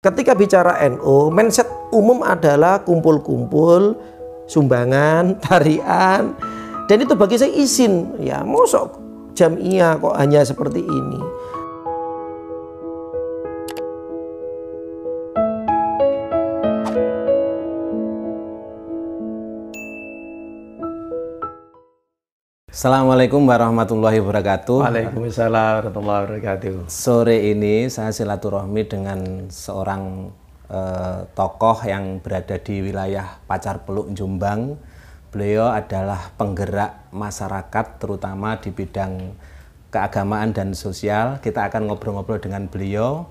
ketika bicara NU, mindset umum adalah kumpul-kumpul, sumbangan, tarian, dan itu bagi saya izin. Ya, mosok jamiah kok hanya seperti ini. Assalamualaikum warahmatullahi wabarakatuh. Waalaikumsalam warahmatullahi wabarakatuh. Sore ini saya silaturahmi dengan seorang tokoh yang berada di wilayah Pacar Peluk, Jombang. Beliau adalah penggerak masyarakat terutama di bidang keagamaan dan sosial. Kita akan ngobrol-ngobrol dengan beliau.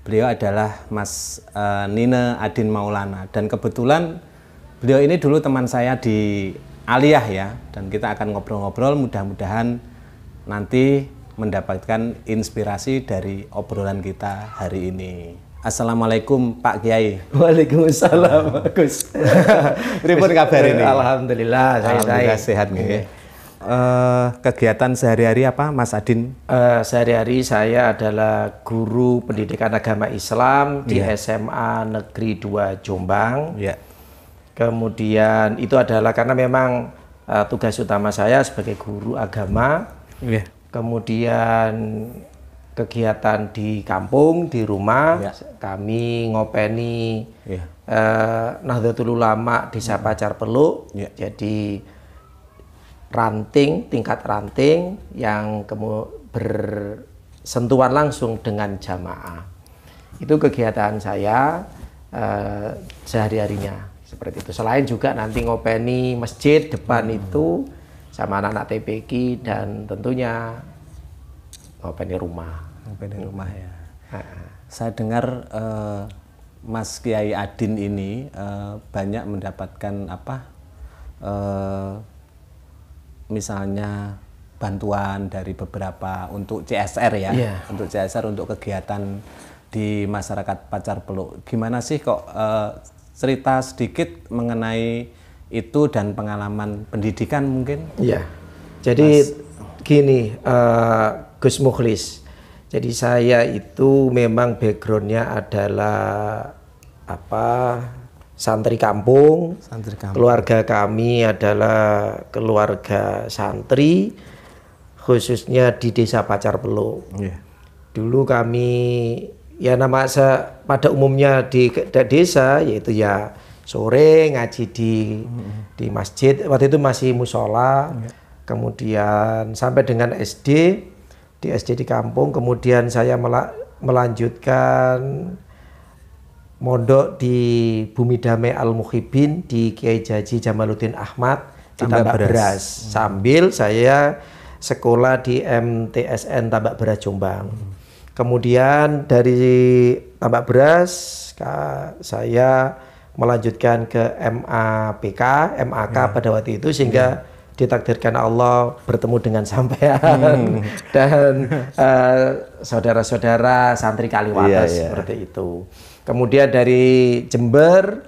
Beliau adalah Mas Nine Adin Maulana, dan kebetulan beliau ini dulu teman saya di Aliyah ya, dan kita akan ngobrol-ngobrol, mudah-mudahan nanti mendapatkan inspirasi dari obrolan kita hari ini. Assalamualaikum Pak Kiai. Waalaikumsalam Gus. Pripun kabar ini? Alhamdulillah, Alhamdulillah sehat nggih. Kegiatan sehari-hari apa Mas Adin? Sehari-hari saya adalah guru pendidikan agama Islam di SMA Negeri 2 Jombang. Kemudian itu adalah karena memang tugas utama saya sebagai guru agama. Kemudian kegiatan di kampung, di rumah, kami ngopeni Nahdlatul Ulama Desa Pacar Peluk. Jadi tingkat ranting yang bersentuhan langsung dengan jamaah. Itu kegiatan saya sehari-harinya. Seperti itu. Selain juga nanti ngopeni masjid depan itu sama anak-anak TPQ, dan tentunya ngopeni rumah. Ngopeni rumah ya. Saya dengar Mas Kiai Adin ini banyak mendapatkan misalnya bantuan dari beberapa untuk CSR ya, untuk CSR, untuk kegiatan di masyarakat Pacar Peluk. Gimana sih kok cerita sedikit mengenai itu dan pengalaman pendidikan mungkin? Iya, jadi gini Gus Mukhlis. Jadi saya itu memang backgroundnya adalah santri kampung. Keluarga kami adalah keluarga santri, khususnya di Desa Pacar Peluk. Dulu kami pada umumnya di desa yaitu ya sore ngaji di masjid, waktu itu masih musola. Kemudian sampai dengan SD di kampung, kemudian saya melanjutkan mondok di Bumi Damai Al Muhibin di Kiai Haji Jamaluddin Ahmad di Tambak Beras. Sambil saya sekolah di MTSN Tambak Beras Jombang. Kemudian dari Tambak Beras saya melanjutkan ke MAK pada waktu itu, sehingga ditakdirkan Allah bertemu dengan sampean dan saudara-saudara santri Kaliwates seperti itu. Kemudian dari Jember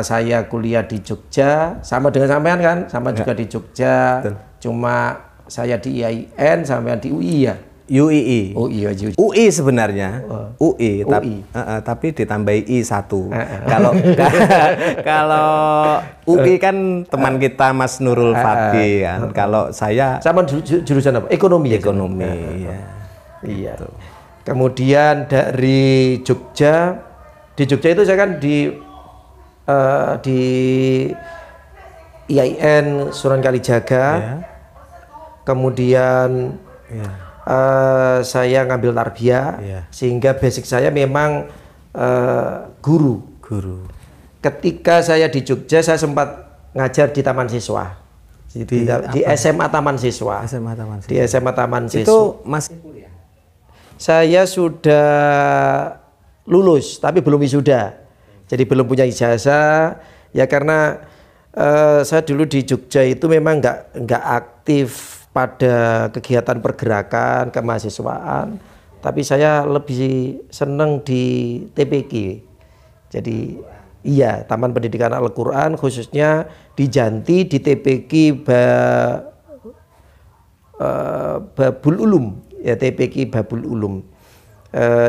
saya kuliah di Jogja, sama dengan sampean kan, juga di Jogja. Cuma saya di IAIN, sampean di UI ya. UII. UI sebenarnya. UI. Tapi ditambahi I1. Kalau UI kan teman kita Mas Nurul Fakih kan. Kalau saya sama jurusan apa? Ekonomi. Iya. Kemudian dari Jogja, di Jogja itu saya kan di IAIN Sunan Kalijaga. Kemudian saya ngambil tarbiyah, sehingga basic saya memang guru. Ketika saya di Jogja, saya sempat ngajar di Taman Siswa, di SMA Taman Siswa. Di SMA Taman Siswa. Itu masih kuliah? Saya sudah lulus, tapi belum wisuda. Jadi belum punya ijazah. Ya karena saya dulu di Jogja itu memang nggak aktif pada kegiatan pergerakan kemahasiswaan, tapi saya lebih senang di TPQ. Jadi Taman Pendidikan Al-Quran, khususnya di Janti, di TPQ Babul Ulum, ya TPQ Babul Ulum.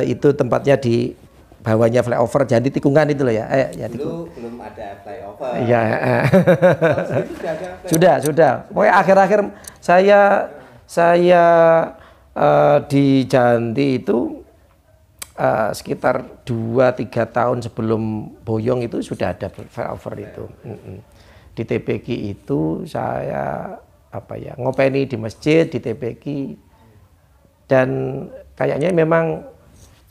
Itu tempatnya di bawahnya flyover jadi tikungan itu loh ya. Ya dulu belum ada flyover. Iya. Sudah. Pokoknya akhir-akhir saya di Janti itu sekitar 2-3 tahun sebelum Boyong itu sudah ada flyover itu. Di TPQ itu saya ngopeni di masjid di TPQ dan kayaknya memang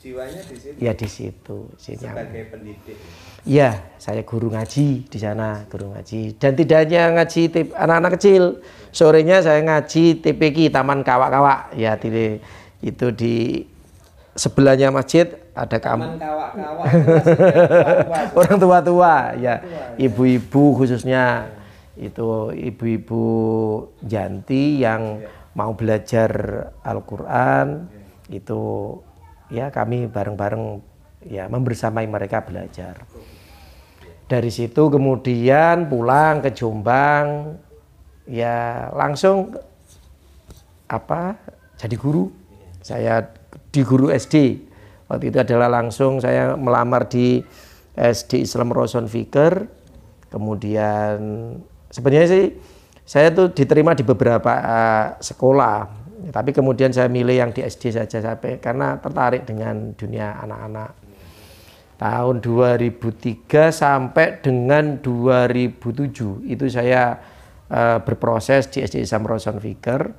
jiwanya di situ. Ya di situ. Sebagai pendidik. Iya, saya guru ngaji di sana, guru ngaji. Dan tidak hanya ngaji anak-anak kecil. Sorenya saya ngaji TPQ Taman Kawak-Kawak. Ya, itu di sebelahnya masjid ada Taman Kawak-Kawak. Orang tua-tua, ya. Ibu-ibu khususnya itu ibu-ibu Janti yang mau belajar Al-Qur'an itu ya kami bareng-bareng ya membersamai mereka belajar. Dari situ kemudian pulang ke Jombang ya langsung jadi guru. Saya di guru SD. Waktu itu adalah langsung saya melamar di SD Islam Roson Fikir. Kemudian sebenarnya sih saya tuh diterima di beberapa sekolah. Tapi kemudian saya milih yang di SD saja sampai karena tertarik dengan dunia anak-anak. Tahun 2003 sampai dengan 2007 itu saya berproses di SD Islam Roson Fikir.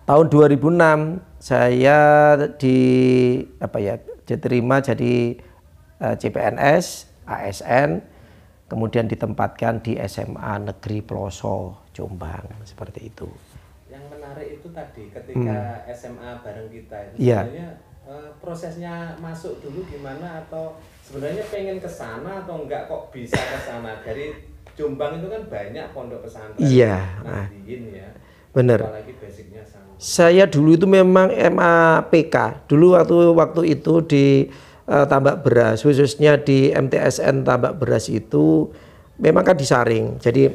Tahun 2006 saya diterima jadi CPNS, ASN, kemudian ditempatkan di SMA Negeri Ploso, Jombang, seperti itu. Yang menarik itu tadi ketika SMA bareng kita itu sebenarnya prosesnya masuk dulu gimana atau sebenarnya pengen ke sana atau enggak kok bisa ke sana? Dari Jombang itu kan banyak pondok pesantren. Iya. Nahdien ya. Benar. Apalagi basicnya sama. Saya dulu itu memang MAPK. Dulu waktu itu di Tambak Beras, khususnya di MTSN Tambak Beras itu memang kan disaring. Jadi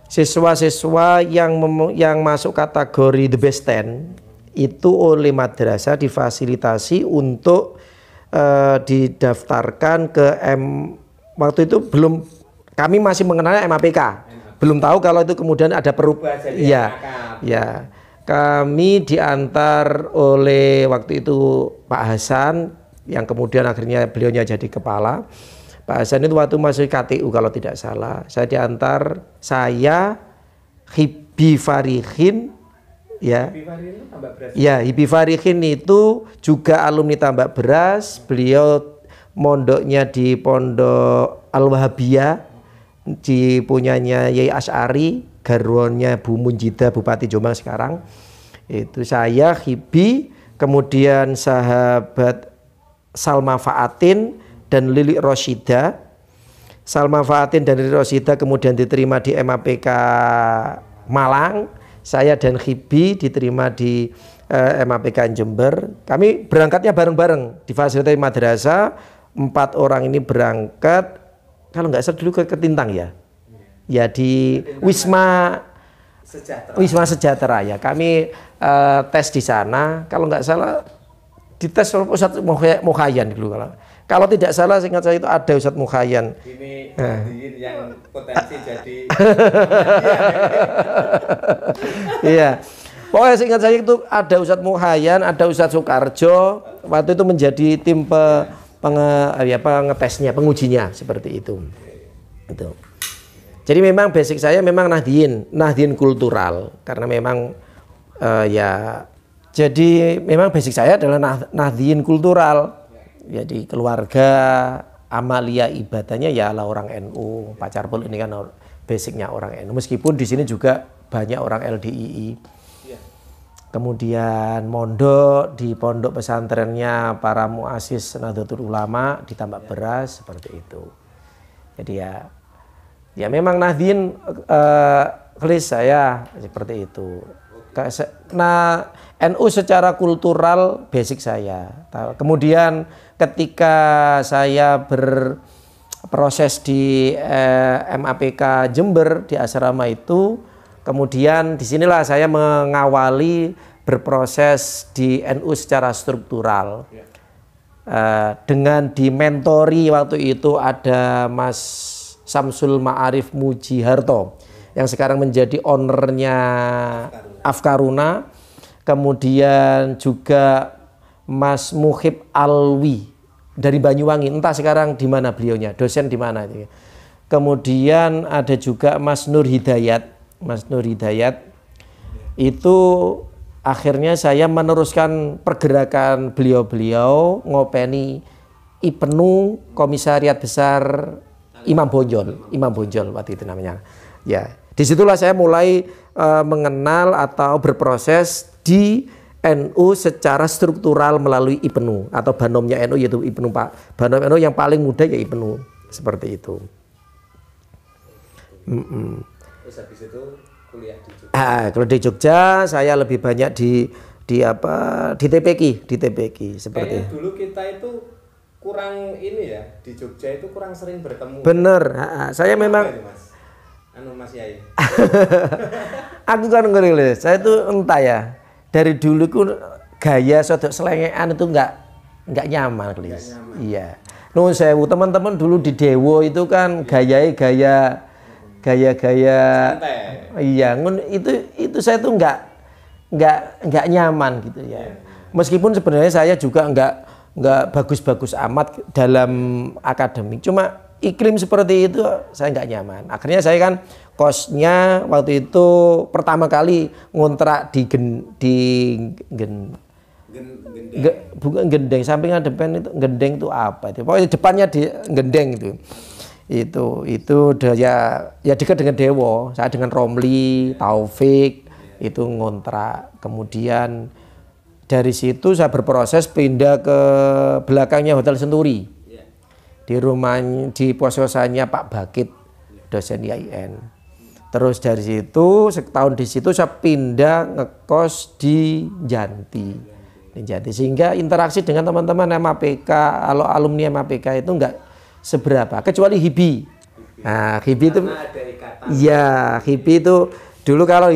siswa-siswa yang masuk kategori the best 10 itu oleh madrasah difasilitasi untuk didaftarkan ke waktu itu belum kami masih mengenal MAPK. Belum tahu kalau itu kemudian ada perubahan. Ya. Kami diantar oleh waktu itu Pak Hasan yang kemudian akhirnya beliaunya jadi kepala. Pak Hasan itu waktu masih KTU kalau tidak salah. Saya diantar, saya Hibi Farihin ya. Ya, Hibi Farihin itu juga alumni Tambak Beras. Beliau mondoknya di Pondok Al-Wahabiyah di punyanya Yai Asy'ari, garwannya Bu Munjidah Bupati Jombang sekarang. Itu saya Hibi, kemudian sahabat Salma Faatin dan Lili Rosyida. Salma Faatin dan Lili Rosyida kemudian diterima di MAPK Malang. Saya dan Hibi diterima di MAPK Jember. Kami berangkatnya bareng-bareng di fasilitas madrasah. 4 orang ini berangkat, kalau nggak salah dulu ke Ketintang ya. Ya di Wisma Sejahtera ya. Kami tes di sana. Kalau nggak salah dites oleh Ustadz Mukhayyan dulu kalau tidak salah seingat saya itu ada Ustadz Mukhayyan. Ini yang potensi jadi iya. Pokoknya seingat saya itu ada Ustadz Mukhayyan, ada Ustadz Soekarjo. Waktu itu menjadi tim pengetesnya, pengujinya seperti itu. Itu. Jadi memang basic saya memang Nahdien kultural karena memang jadi memang basic saya adalah Nahdien kultural. Jadi keluarga amalia ibadahnya ya ala orang NU. Pak Carpul ini kan basicnya orang NU. Meskipun di sini juga banyak orang LDII. Kemudian mondok di pondok pesantrennya para muassis Nahdlatul Ulama di Tambak Beras seperti itu. Jadi ya memang Nahdien kelis saya seperti itu. Nah, NU secara kultural basic saya. Kemudian ketika saya berproses di MAPK Jember di asrama itu, kemudian disinilah saya mengawali berproses di NU secara struktural. dengan dimentori waktu itu ada Mas Samsul Ma'arif Mujiharto yang sekarang menjadi ownernya Afkaruna, kemudian juga Mas Muhib Alwi dari Banyuwangi, entah sekarang di mana beliaunya, dosen di mana. Kemudian ada juga Mas Nur Hidayat. Mas Nur Hidayat itu akhirnya saya meneruskan pergerakan beliau-beliau ngopeni IPNU Komisariat Besar Imam Bonjol waktu itu namanya. Ya, disitulah saya mulai mengenal atau berproses di NU secara struktural melalui IPNU atau banomnya NU, yaitu IPNU Pak. Banom NU yang paling muda ya IPNU, seperti itu. Terus habis itu kuliah di Jogja. Kalau di Jogja saya lebih banyak di TPQ seperti. Kayaknya dulu kita itu kurang ini ya, di Jogja itu kurang sering bertemu. Bener, saya memang. Mas Yai. Aku kan ngeri, saya itu entah ya. Dari dulu ku gaya sodok selengean itu nggak nyaman, Klis. Iya. Nuwun sewu, teman-teman dulu di Dewo itu kan gaya iya, itu saya tuh nggak nyaman gitu ya. Meskipun sebenarnya saya juga nggak bagus-bagus amat dalam akademik, cuma iklim seperti itu saya nggak nyaman. Akhirnya saya kan kosnya waktu itu pertama kali ngontrak di bukan Gendeng, sampingnya depan itu Gendeng itu apa itu? Pokoknya depannya di Gendeng itu. Itu ya dekat dengan Dewo. Saya dengan Romli, Taufik itu ngontrak. Kemudian dari situ saya berproses pindah ke belakangnya Hotel Senturi. Di rumah, di pos-kosannya Pak Bakit, dosen IAIN. Terus dari situ setahun di situ saya pindah ngekos di Janti. Sehingga interaksi dengan teman-teman MAPK, alumni MAPK itu enggak seberapa, kecuali HIBI. Nah, HIBI itu iya, HIBI itu dulu kalau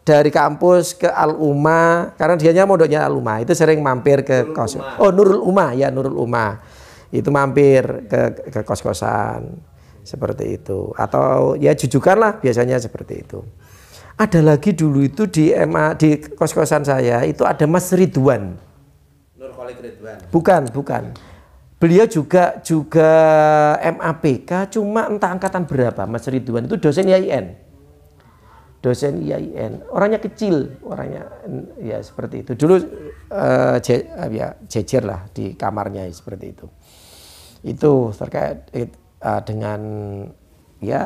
dari kampus ke Al-Umma, karena dianya mondoknya Al-Umma, itu sering mampir ke kos. Oh, Nurul Umma, ya Nurul Umma. Itu mampir ke kos-kosan seperti itu. Atau ya jujukan lah biasanya seperti itu. Ada lagi dulu itu di kos-kosan saya itu ada Mas Ridwan. Nurholik Ridwan. Bukan. Beliau juga MAPK, cuma entah angkatan berapa. Mas Ridwan itu dosen IAIN. Orangnya kecil, ya seperti itu. Dulu jejer lah di kamarnya seperti itu. Itu terkait dengan ya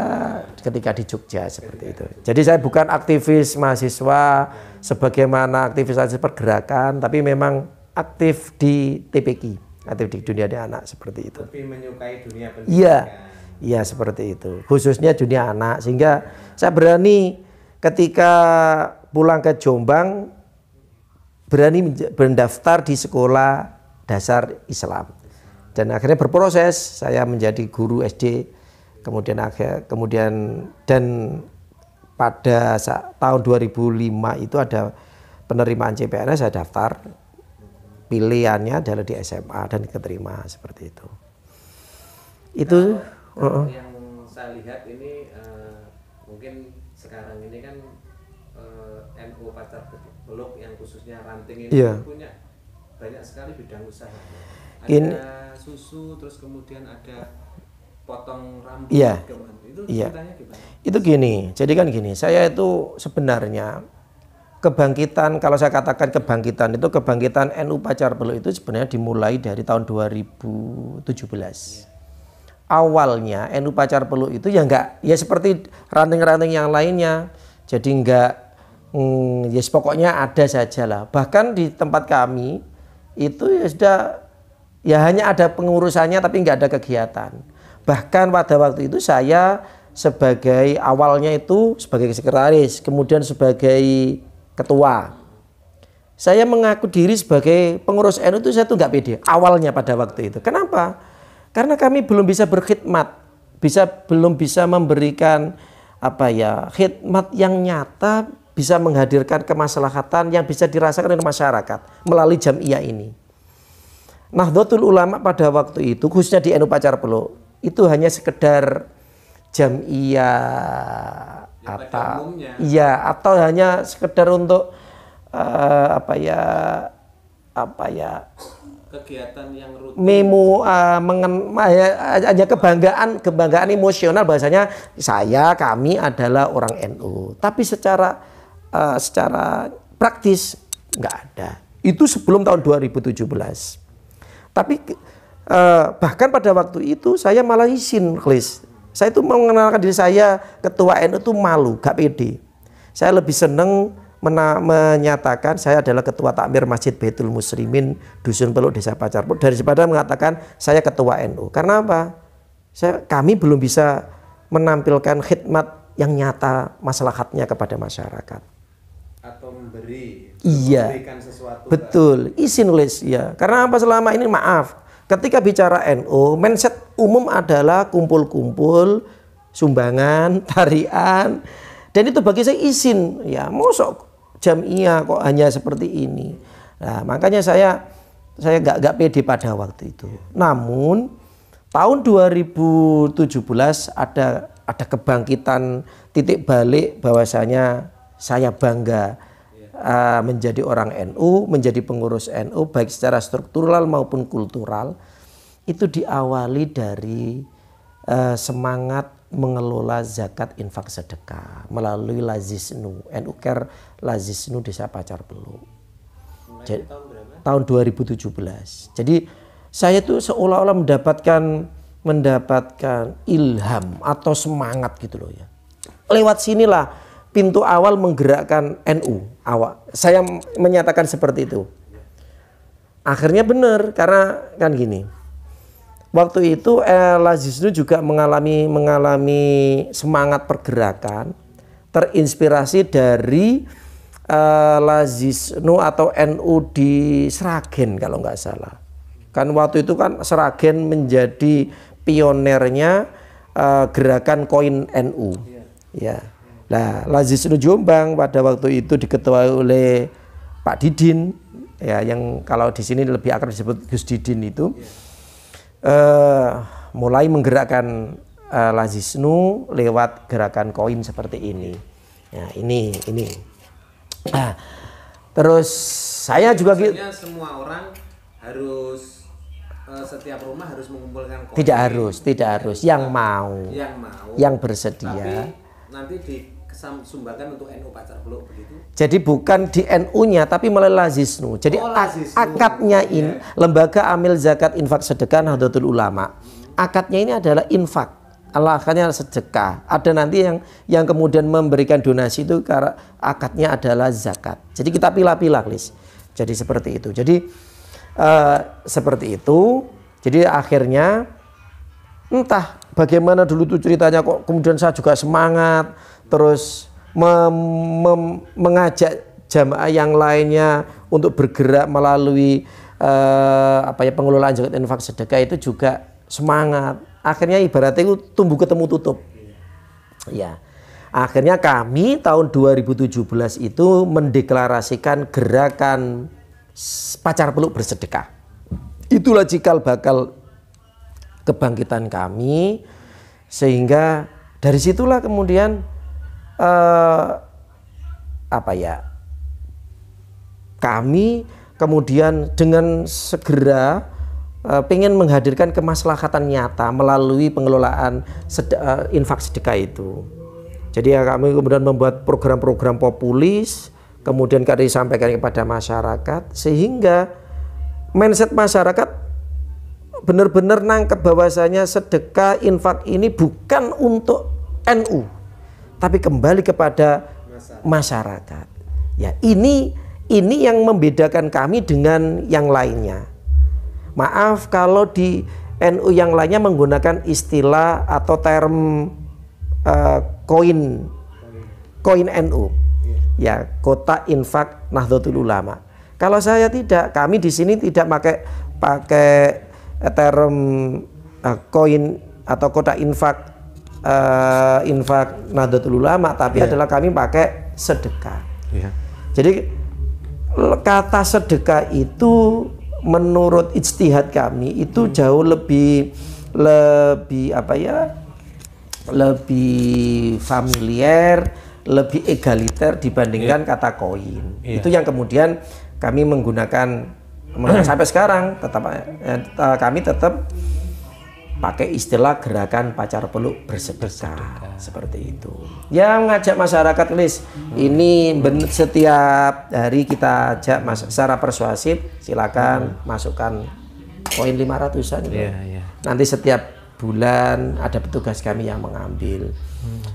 ketika di Jogja seperti itu. Jadi saya bukan aktivis mahasiswa sebagaimana aktivis pergerakan, tapi memang aktif di TPQ, aktif di dunia anak seperti itu. Lebih menyukai dunia pendidikan. Iya seperti itu. Khususnya dunia anak, sehingga saya berani ketika pulang ke Jombang berani mendaftar di sekolah dasar Islam. Dan akhirnya berproses saya menjadi guru SD, kemudian dan pada tahun 2005 itu ada penerimaan CPNS, saya daftar, pilihannya adalah di SMA dan keterima seperti itu. Itu yang saya lihat ini mungkin sekarang ini kan NU Pacar Peluk yang khususnya ranting ini punya banyak sekali bidang usaha. Ada susu, terus kemudian ada potong rambut. Itu ceritanya gimana? Itu gini, jadi kan gini, saya itu sebenarnya kebangkitan, kalau saya katakan kebangkitan NU Pacar Peluk itu sebenarnya dimulai dari tahun 2017. Awalnya NU Pacar Peluk itu ya seperti ranting-ranting yang lainnya. Jadi pokoknya ada saja lah. Bahkan di tempat kami itu ya hanya ada pengurusannya tapi nggak ada kegiatan. Bahkan pada waktu itu saya awalnya itu sebagai sekretaris, kemudian sebagai ketua. Saya mengaku diri sebagai pengurus NU itu saya tuh nggak pede awalnya pada waktu itu. Kenapa? Karena kami belum bisa berkhidmat, belum bisa memberikan khidmat yang nyata, bisa menghadirkan kemaslahatan yang bisa dirasakan oleh masyarakat melalui Jam'iyah ini. Nahdlatul Ulama pada waktu itu khususnya di NU Pacar Peluk itu hanya sekedar jamiah atau hanya sekedar untuk kegiatan yang rutin. Hanya kebanggaan emosional bahasanya kami adalah orang NU. Tapi secara praktis nggak ada. Itu sebelum tahun 2017. Tapi bahkan pada waktu itu saya malah izin, Klis. Saya itu mengenalkan diri saya ketua NU itu malu, gak pede. Saya lebih seneng menyatakan saya adalah ketua takmir Masjid Baitul Muslimin Dusun Peluk Desa Pacar Peluk daripada mengatakan saya ketua NU. Karena apa? Kami belum bisa menampilkan khidmat yang nyata maslahatnya kepada masyarakat. Atau memberikan sesuatu. Betul, izin nulis ya. Karena apa selama ini maaf. Ketika bicara NU, mindset umum adalah kumpul-kumpul, sumbangan, tarian, dan itu bagi saya izin. Ya, mosok jamiah kok hanya seperti ini. Nah, makanya saya nggak pede pada waktu itu. Namun tahun 2017 ada kebangkitan titik balik bahwasanya saya bangga menjadi orang NU, menjadi pengurus NU baik secara struktural maupun kultural. Itu diawali dari semangat mengelola zakat infak sedekah melalui Lazisnu, NU Care Lazisnu Desa Pacar Peluk. Tahun 2017. Jadi saya tuh seolah-olah mendapatkan ilham atau semangat gitu loh ya. Lewat sinilah pintu awal menggerakkan NU. Saya menyatakan seperti itu. Akhirnya benar karena kan gini. Waktu itu Lazisnu juga mengalami semangat pergerakan terinspirasi dari Lazisnu atau NU di Sragen kalau nggak salah. Kan waktu itu kan Sragen menjadi pionernya gerakan koin NU. Ya. Nah, Lazisnu Jombang pada waktu itu diketuai oleh Pak Didin, ya, yang kalau di sini lebih akrab disebut Gus Didin itu, mulai menggerakkan Lazisnu lewat gerakan koin seperti ini. Ya, ini. Nah, terus saya juga semua orang harus setiap rumah harus mengumpulkan koin. Tidak harus. Yang mau, yang bersedia. Tapi nanti sumbangkan untuk NU Pacar Peluk begitu. Jadi bukan di NU-nya tapi melalui Lazisnu. Jadi akadnya ini Lembaga Amil Zakat Infak Sedekah Nahdlatul Ulama. Akadnya ini adalah infak. Akadnya sedekah. Ada nanti yang kemudian memberikan donasi itu karena akadnya adalah zakat. Jadi kita pilah-pilah, Lis. Jadi seperti itu. Jadi seperti itu. Jadi akhirnya entah bagaimana dulu tuh ceritanya kok kemudian saya juga semangat terus mengajak jamaah yang lainnya untuk bergerak melalui pengelolaan zakat infak sedekah itu juga semangat. Akhirnya ibaratnya itu tumbuh ketemu tutup. Ya. Akhirnya kami tahun 2017 itu mendeklarasikan gerakan Pacar Peluk bersedekah. Itulah cikal bakal kebangkitan kami, sehingga dari situlah kemudian kami kemudian dengan segera pengen menghadirkan kemaslahatan nyata melalui pengelolaan infak sedekah itu. Jadi kami kemudian membuat program-program populis, kemudian kami sampaikan kepada masyarakat, sehingga mindset masyarakat benar-benar nangkep bahwasanya sedekah infak ini bukan untuk NU, tapi kembali kepada masyarakat. Ya, ini yang membedakan kami dengan yang lainnya. Maaf kalau di NU yang lainnya menggunakan istilah atau term koin NU. Ya, kotak infak Nahdlatul Ulama. Kalau saya tidak, kami di sini tidak pakai term koin atau kotak infak Nahdlatul Ulama, tapi adalah kami pakai sedekah. Jadi kata sedekah itu menurut ijtihad kami itu jauh lebih apa ya, lebih familiar, lebih egaliter dibandingkan kata koin. Itu yang kemudian kami menggunakan sampai sekarang kami tetap pakai istilah gerakan pacar peluk bersedekah seperti itu. Yang ngajak masyarakat Lis, ini setiap hari kita ajak secara persuasif, silakan masukkan koin 500-an. Nanti setiap bulan ada petugas kami yang mengambil.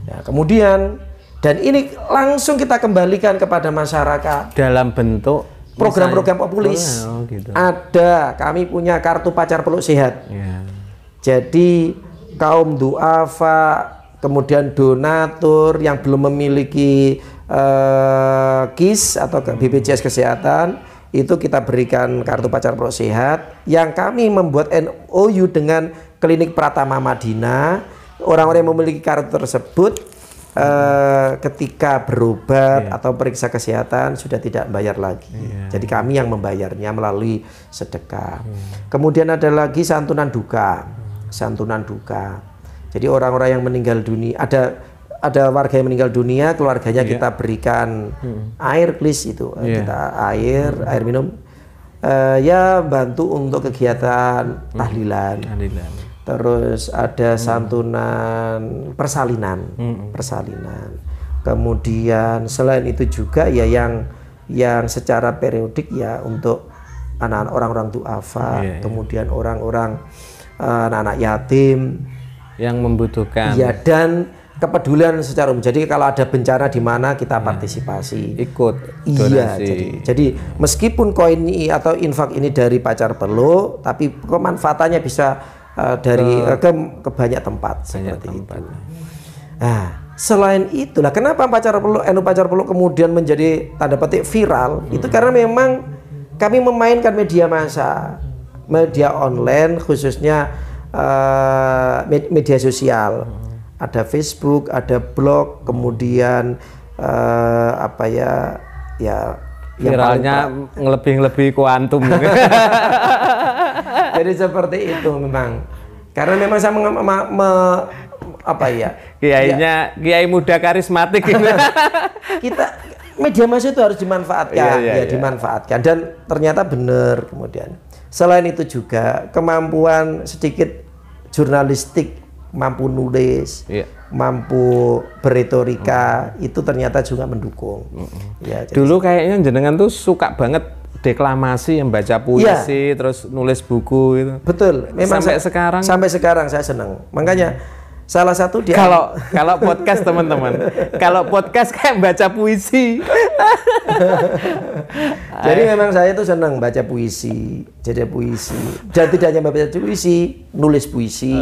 Ya, kemudian dan ini langsung kita kembalikan kepada masyarakat dalam bentuk program-program populis. Gitu. Ada, kami punya kartu pacar peluk sehat. Jadi kaum duafa, kemudian donatur yang belum memiliki KIS atau BPJS Kesehatan, itu kita berikan kartu pacar peluk sehat. Yang kami membuat MOU dengan Klinik Pratama Madinah, orang-orang yang memiliki kartu tersebut ketika berobat atau periksa kesehatan sudah tidak bayar lagi. Jadi kami yang membayarnya melalui sedekah. Kemudian ada lagi santunan duka. Santunan duka. Jadi orang-orang yang meninggal dunia, ada warga yang meninggal dunia, keluarganya kita berikan air please itu, kita air minum, ya bantu untuk kegiatan tahlilan. Terus ada santunan persalinan, persalinan. Kemudian selain itu juga ya yang secara periodik ya untuk anak-anak orang-orang duafa, kemudian orang-orang anak-anak yatim yang membutuhkan. Ya, dan kepedulian secara umum. Jadi kalau ada bencana di mana kita partisipasi, ikut donasi. Iya, jadi meskipun koin ini atau infak ini dari pacar peluk, tapi kemanfaatannya bisa dari ke banyak tempat seperti itu. Nah, selain itulah kenapa pacar peluk kemudian menjadi tanda petik viral, itu karena memang kami memainkan media massa, media online, khususnya media sosial. Ada Facebook, ada blog, kemudian apa ya viralnya ngelebih kuantum. Jadi seperti itu memang. Karena memang saya kiai muda karismatik. Kita media massa itu harus dimanfaatkan, dimanfaatkan, dan ternyata benar. Kemudian selain itu juga kemampuan sedikit jurnalistik, mampu nulis, mampu berretorika, itu ternyata juga mendukung. Dulu kayaknya jenengan tuh suka banget deklamasi, yang baca puisi, terus nulis buku itu. Betul. Memang sampai sekarang saya senang. Makanya salah satu dia kalau podcast teman-teman, kalau podcast kayak baca puisi. Jadi memang saya itu senang baca puisi, jadi puisi. Dan tidak hanya baca puisi, nulis puisi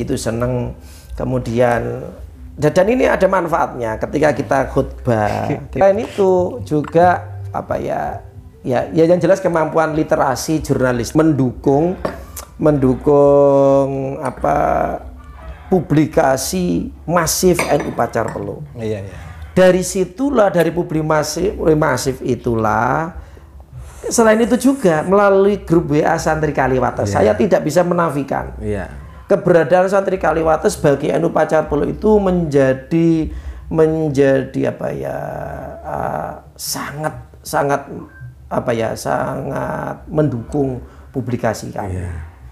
itu senang. Kemudian dan ini ada manfaatnya ketika kita khutbah. Selain itu juga apa ya yang jelas kemampuan literasi jurnalis mendukung apa publikasi masif NU Pacar Peluk. Dari situlah, dari publikasi masif itulah, selain itu juga melalui grup WA Santri Kaliwates, saya tidak bisa menafikan keberadaan Santri Kaliwates bagi NU Pacar Peluk itu menjadi apa ya, sangat mendukung publikasi kami.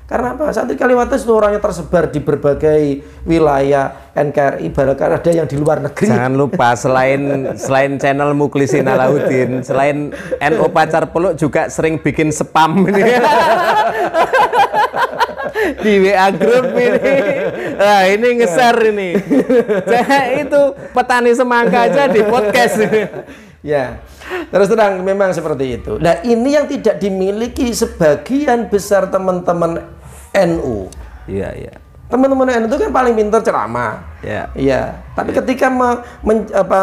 Karena apa? Santri Kaliwates itu orangnya tersebar di berbagai wilayah NKRI, bahkan ada yang di luar negeri. Jangan lupa selain channel Mukhlisin Alauddin, selain NU Pacar Peluk juga sering bikin spam ini. Di WA grup ini. Nah, ini nge-share ini. Itu petani semangka aja di podcast. Ya, terus terang memang seperti itu. Nah, ini yang tidak dimiliki sebagian besar teman-teman NU. Teman-teman NU itu kan paling pintar ceramah. Tapi ketika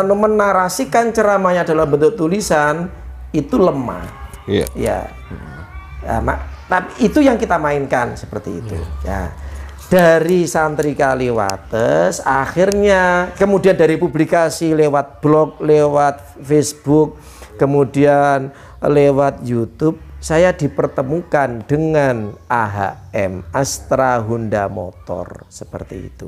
menarasikan ceramahnya dalam bentuk tulisan itu lemah. Tapi itu yang kita mainkan seperti itu. Dari Santri Kaliwates, akhirnya kemudian dari publikasi lewat blog, lewat Facebook, kemudian lewat YouTube, saya dipertemukan dengan AHM, Astra Honda Motor, seperti itu.